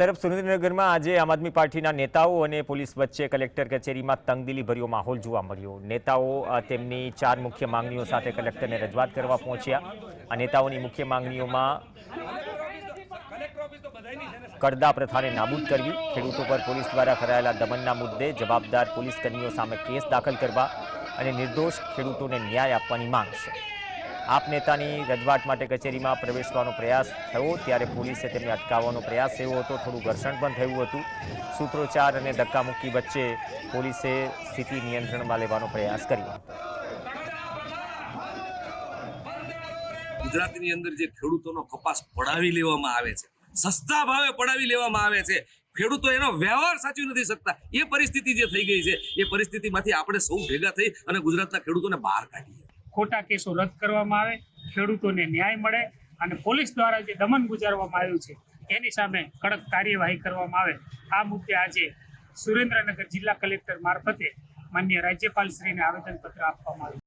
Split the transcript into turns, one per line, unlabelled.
તરફ સુરેન્દ્રનગરમાં આજે આમ આદમી પાર્ટીના નેતાઓ અને પોલીસ વચ્ચે કલેક્ટર કચેરીમાં તંગદિલીભર્યો માહોલ જોવા મળ્યો। નેતાઓ તેમની 4 મુખ્ય માંગણીઓ સાથે કલેક્ટરને રજૂઆત કરવા પહોંચ્યા। આ નેતાઓની મુખ્ય માંગણીઓમાં કરદા પ્રથાને નાબૂદ કરવી, ખેડૂતો પર પોલીસ દ્વારા કરાયેલા દમનના મુદ્દે જવાબદાર પોલીસ કર્મીઓ સામે કેસ દાખલ કરવા અને નિર્દોષ ખેડૂતોને ન્યાય આપવાની માંગ છે। आप नेतानी रजूआत माटे कचेरीमां प्रवेशवानो प्रयास थयो त्यारे पोलीसे तेमने अटकाववानो प्रयास थयो हतो। थोड़ुं घर्षण पण थयुं हतुं। सूत्रोच्चार अने धक्कामुक्की वच्चे पोलीसे स्थिति नियंत्रणमां लेवानो प्रयास कर्यो।
गुजरातनी अंदर जे खेडूतोनो कपास पडावी लेवामां आवे छे, सस्ता भावे पडावी लेवामां आवे छे, खेडूतो एनो व्यवहार साचवी नथी सकता, ए परिस्थिति जे थई गई छे, ए परिस्थितिमांथी आपणे सौ भेगा थई अने गुजरातना खेडूतोने बहार काढीए।
खोटा केसों रद्द करवामां आवे, खेडूतोने न्याय मळे अने पोलीस द्वारा जे दमन गुजारवामां आव्युं छे एनी सामे कड़क कार्यवाही करवामां आवे। आ मुद्दे आजे सुरेन्द्रनगर जिल्ला कलेक्टर मार्फते माननीय राज्यपालश्रीने आवेदनपत्र आपवामां आव्युं।